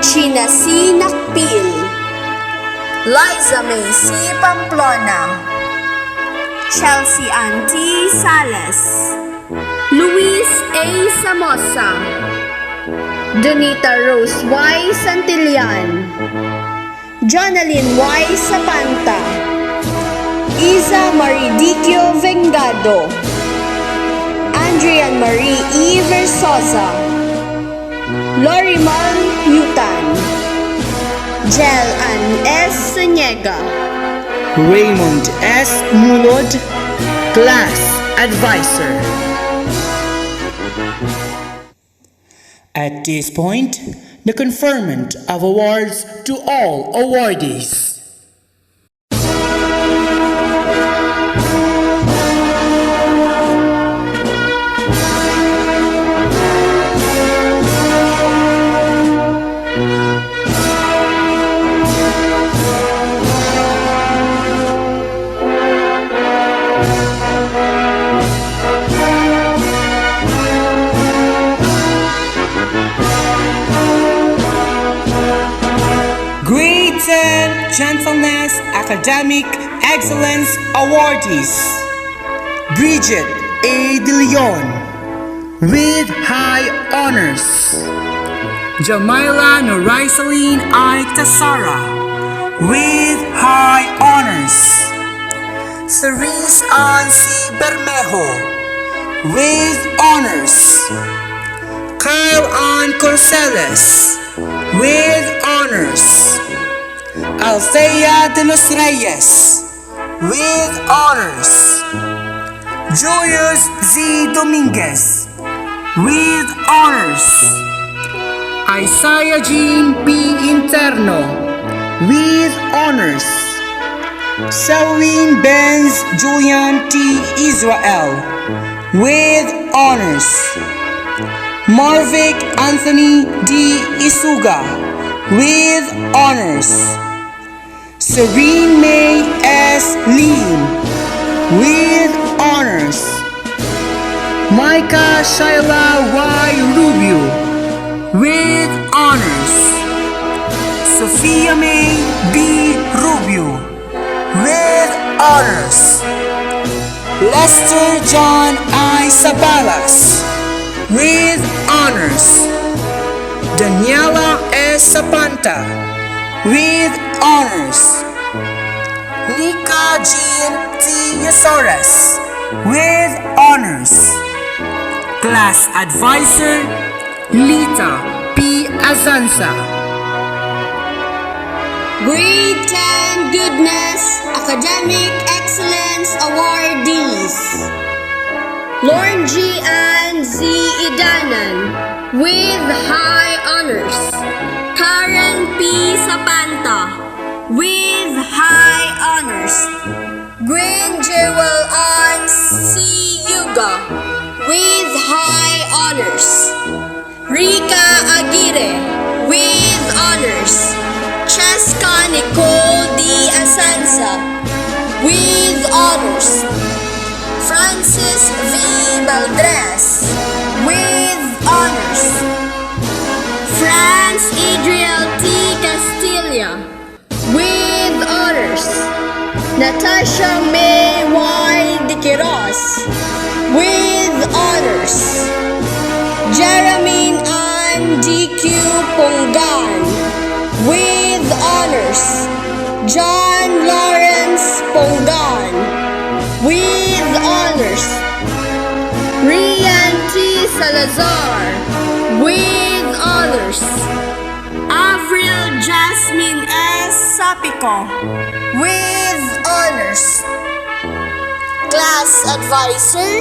China C. Nakpil, Liza May C. Pamplona, Chelsea Ann T. Sales, Luis A. Samosa, Donita Rose Y. Santillan, Jonalyn Y. Sapanta, Isa Maridiquio Vengado, Andrian Marie E. Versosa, Lorimal Yutan, Jel Ann S. Sanyega, Raymond S. Mulod, Class Advisor. At this point, the conferment of awards to all awardees. Grade 10 Gentleness Academic Excellence Awardees: Bridget A. De Leon with high honors, Jamila Norisaline I. Tasara with high honors, Cerise Ann C. Bermejo with honors, Kyle Ann Corceles with honors, Althea de los Reyes with honors, Julius Z. Dominguez with honors, Isaiah Jean B. Interno with honors, Selwyn Benz Julian T. Israel with honors, Marvick Anthony D. Isuga with honors, Serene May S. Lim with honors, Micah Shaila Y. Rubio with honors, Sophia May B. Rubio with honors, Lester John I. Sabalas with honors, Daniela S. Sapanta with honors, Nika Jean T. Yasores with honors, Class Advisor Lita P. Azanza. Grade 10 Goodness Academic Excellence Awardees: Lauren G. and Z. Idanan with high honors, Karen P. Sapanta with high honors, Gwen Jewel Ann C. Yuga with high honors, Rika Aguirre with honors, Cheska Nicole D. Asanza with honors, Francis V. Valdres with honors, France Adriel T. Castilla with honors, Natasha May Y. De Quiroz with honors, Jeremy Ann D.Q. Pongan with honors, John Lawrence Pongan with honors, Rian T. Salazar with honors, Avril Jasmine S. Sapico with honors, Class Advisor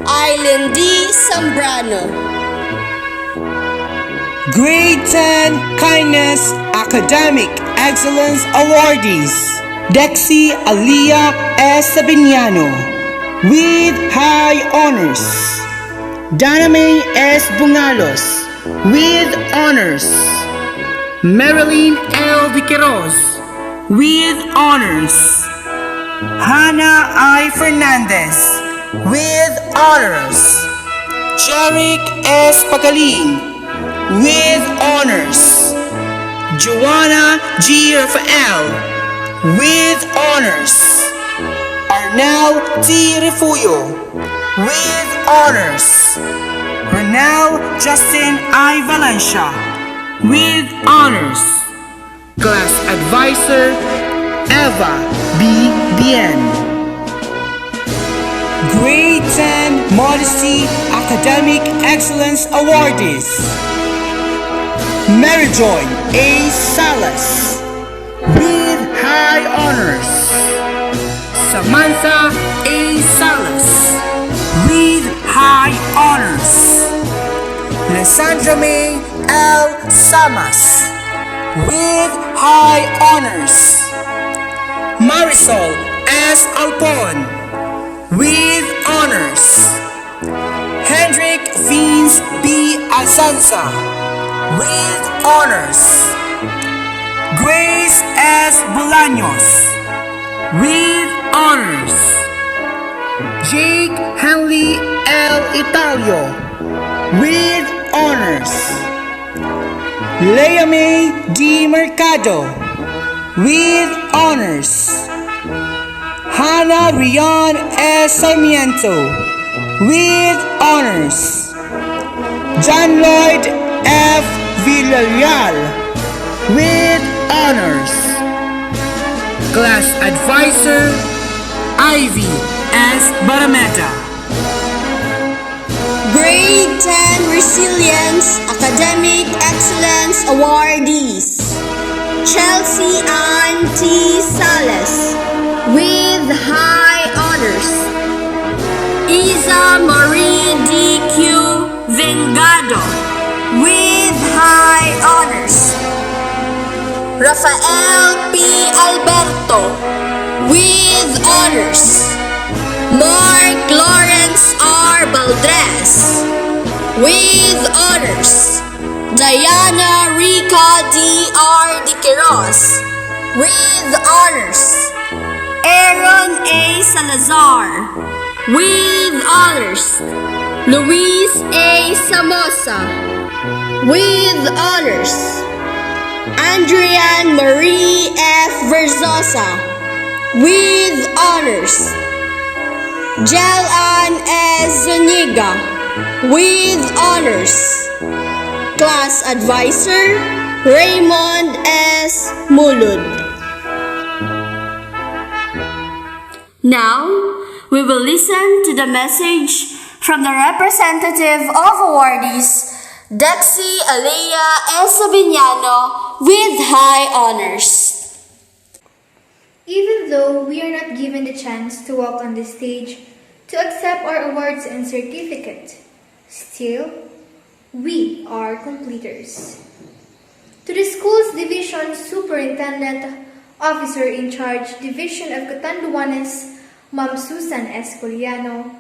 Aileen D. Zambrano. Grade 10 Kindness Academic Excellence Awardees: Dexy Alia S. Sabiniano with high honors, Daname S. Bungalos with honors, Marilyn L. De Quiroz with honors, Hannah I. Fernandez with honors, Jeric S. Pagaling with honors, Joanna G. Rafael with honors, Arnel T. Refuyo with honors, Renel Justin I. Valencia with honors, Class Advisor Eva B. Bien. Grade 10 Modesty Academic Excellence Awardees: Maryjoy A. Salas with high honors. Samantha A. Salas with high honors. Lysandra May L. Samas with high honors. Marisol S. Alpon with honors. Hendrik Fins B. Alsanza with honors. Grace S. Bolaños with honors. Jake Henley L. Italio with honors. Lea May D. Mercado with honors. Hannah Rion S. Sarmiento with honors. John Lloyd F. Villarreal with honors. Class Advisor Ivy S. Barameta. Grade 10 Resilience Academic Excellence Awardees: Chelsea Ann T. Salas with high honors. Isa Marie D. Q. Vengado with high honors. Rafael P. Alberto with honors. Mark Lawrence R. Baldres with honors. Diana Rica D. R. De Quiroz with honors. Aaron A. Salazar with honors. Luis A. Samosa with honors. Andrian Marie F. Verzosa with honors. Jelan S. Zuniga with honors. Class Advisor Raymond S. Mulud. Now, we will listen to the message from the representative of awardees, Dexy Alea S. Sabiniano with high honors. Even though we are not given the chance to walk on the stage to accept our awards and certificate, still, we are completers. To the school's Division Superintendent, Officer in Charge, Division of Catanduanes, Ma'am Susan S. Coliano,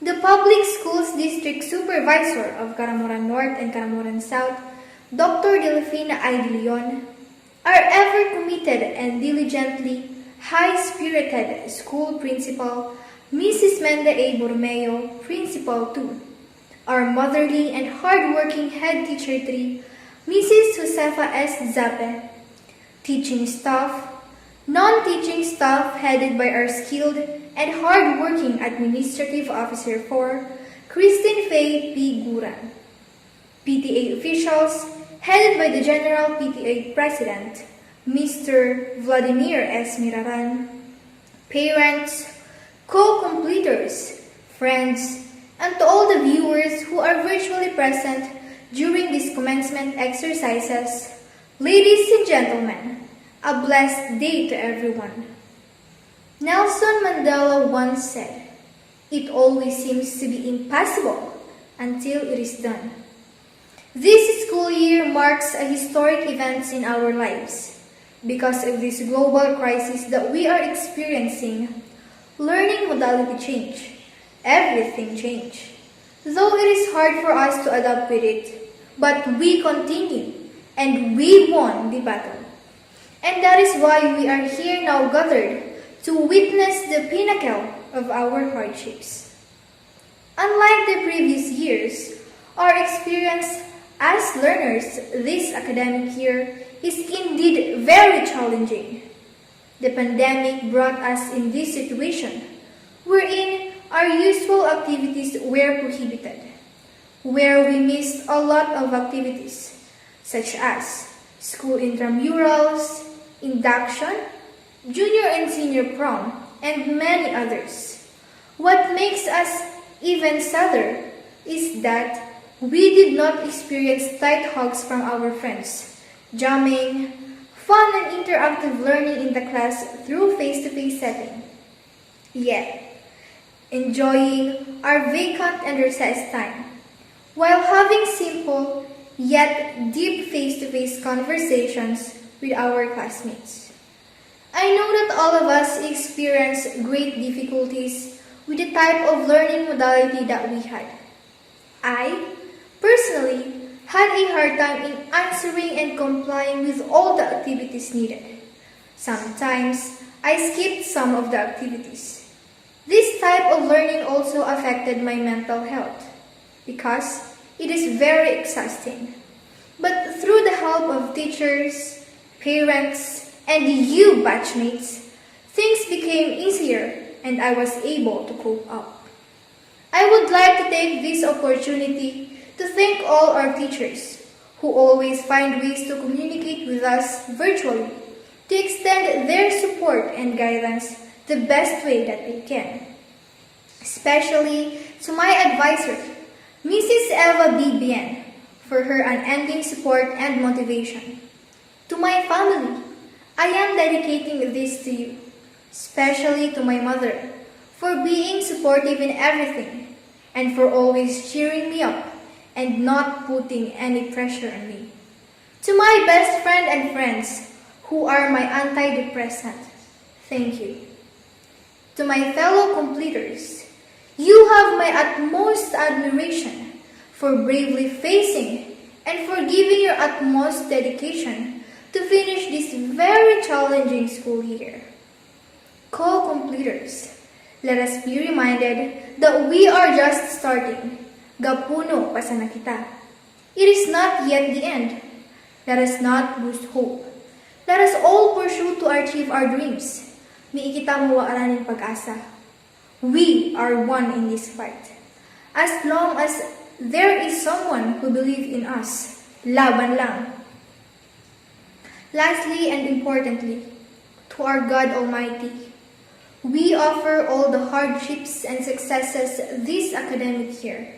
the Public Schools District Supervisor of Caramoran North and Caramoran South, Dr. Delfina I. De Leon, our ever committed and diligently high-spirited school principal, Mrs. Menda A. Borromeo, Principal 2, our motherly and hard-working head teacher 3, Mrs. Josefa S. Zape, teaching staff, non-teaching staff headed by our skilled and hard-working Administrative Officer 4, Christine Faye P. Guran, PTA officials headed by the General PTA President, Mr. Vladimir S. Miraran, parents, co-completers, friends, and to all the viewers who are virtually present during these commencement exercises, ladies and gentlemen, a blessed day to everyone. Nelson Mandela once said, "It always seems to be impossible until it is done." This school year marks a historic event in our lives. Because of this global crisis that we are experiencing, learning modality change, everything changed. Though it is hard for us to adapt with it, but we continue and we won the battle. And that is why we are here now gathered to witness the pinnacle of our hardships. Unlike the previous years, our experience as learners this academic year is indeed very challenging. The pandemic brought us in this situation, wherein our usual activities were prohibited, where we missed a lot of activities, such as school intramurals, induction, junior and senior prom, and many others. What makes us even sadder is that we did not experience tight hugs from our friends, jamming, fun and interactive learning in the class through face-to-face setting. Yet, enjoying our vacant and recess time, while having simple yet deep face-to-face conversations with our classmates. I know that all of us experience great difficulties with the type of learning modality that we had. I, personally, had a hard time in answering and complying with all the activities needed. Sometimes, I skipped some of the activities. This type of learning also affected my mental health because it is very exhausting. But through the help of teachers, parents, and you batchmates, things became easier and I was able to cope up. I would like to take this opportunity to thank all our teachers who always find ways to communicate with us virtually to extend their support and guidance the best way that they can. Especially to my advisor, Mrs. Eva B. Bien, for her unending support and motivation. To my family, I am dedicating this to you, especially to my mother, for being supportive in everything and for always cheering me up and not putting any pressure on me. To my best friend and friends who are my antidepressant, thank you. To my fellow completers, you have my utmost admiration for bravely facing and for giving your utmost dedication to finish this very challenging school year. Co-completers, let us be reminded that we are just starting. Gapuno pa sana kita. It is not yet the end. Let us not lose hope. Let us all pursue to achieve our dreams. Miikita mo araning pag-asa. We are one in this fight. As long as there is someone who believes in us, laban lang. Lastly and importantly, to our God Almighty, we offer all the hardships and successes this academic year.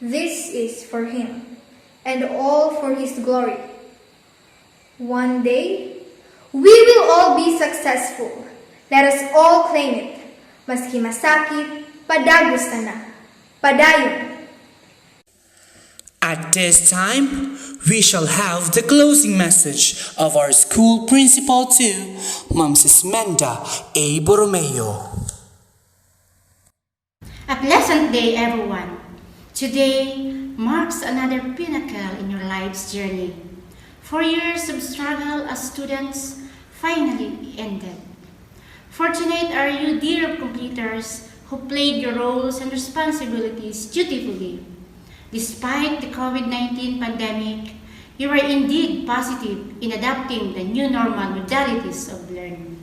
This is for Him, and all for His glory. One day, we will all be successful. Let us all claim it. Maski masakit, padagos na. Padayon. At this time, we shall have the closing message of our school principal to Mrs. Menda A. Borromeo. A pleasant day, everyone. Today marks another pinnacle in your life's journey. 4 years of struggle as students finally ended. Fortunate are you, dear completers, who played your roles and responsibilities dutifully. Despite the COVID-19 pandemic, you are indeed positive in adapting the new normal modalities of learning.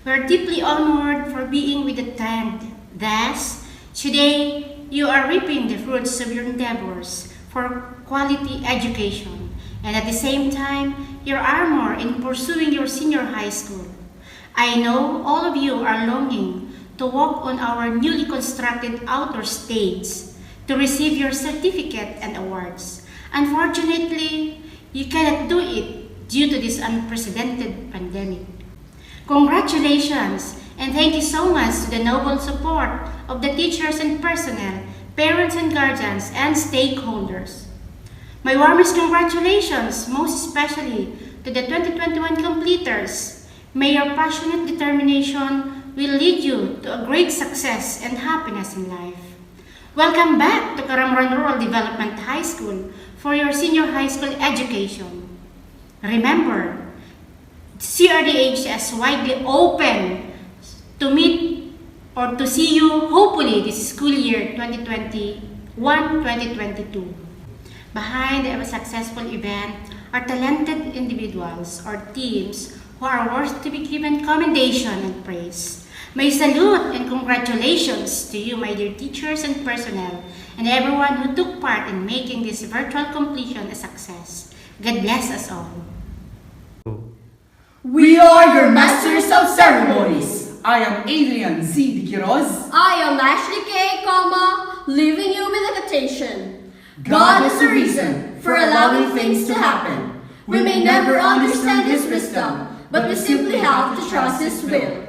We are deeply honored for being with the trend. Thus, today, you are reaping the fruits of your endeavors for quality education, and at the same time, your armor in pursuing your senior high school. I know all of you are longing to walk on our newly constructed outdoor stage to receive your certificate and awards. Unfortunately, you cannot do it due to this unprecedented pandemic. Congratulations, and thank you so much to the noble support of the teachers and personnel, parents and guardians, and stakeholders. My warmest congratulations, most especially to the 2021 completers. May your passionate determination will lead you to a great success and happiness in life. Welcome back to Karamran Rural Development High School for your senior high school education. Remember, CRDHS widely open to meet or to see you hopefully this school year 2021-2022. Behind every successful event are talented individuals or teams who are worth to be given commendation and praise. My salute and congratulations to you, my dear teachers and personnel, and everyone who took part in making this virtual completion a success. God bless us all. We are your masters of ceremonies. I am Adrian Z. Di Quiroz. I am Ashley K, leaving you with a quotation. God is the reason for allowing things to happen. We may never understand His wisdom, but we simply have to trust His will.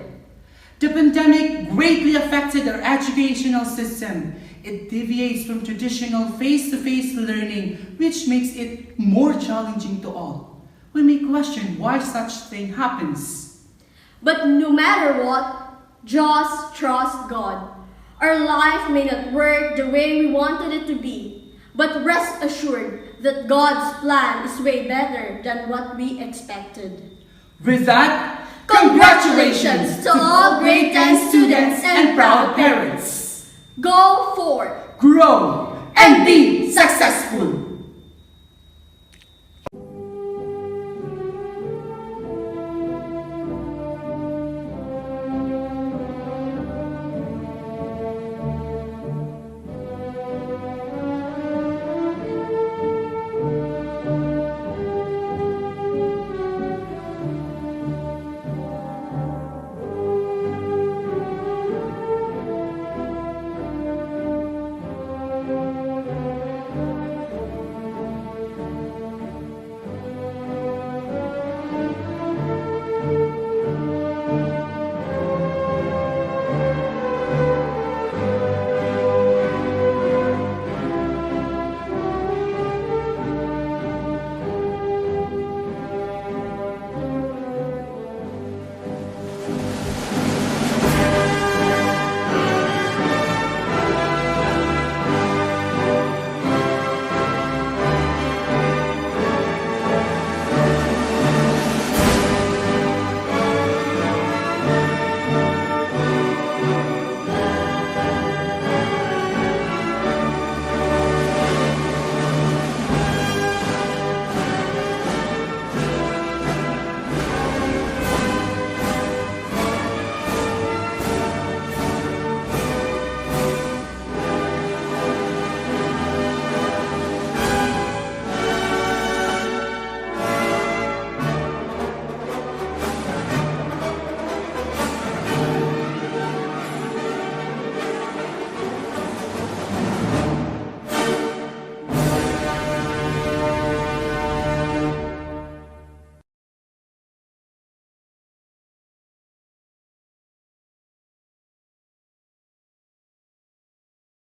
The pandemic greatly affected our educational system. It deviates from traditional face-to-face learning, which makes it more challenging to all. We may question why such thing happens. But no matter what, just trust God. Our life may not work the way we wanted it to be, but rest assured that God's plan is way better than what we expected. With that, congratulations to all grade 10 students and proud parents. Go forth, grow, and be successful.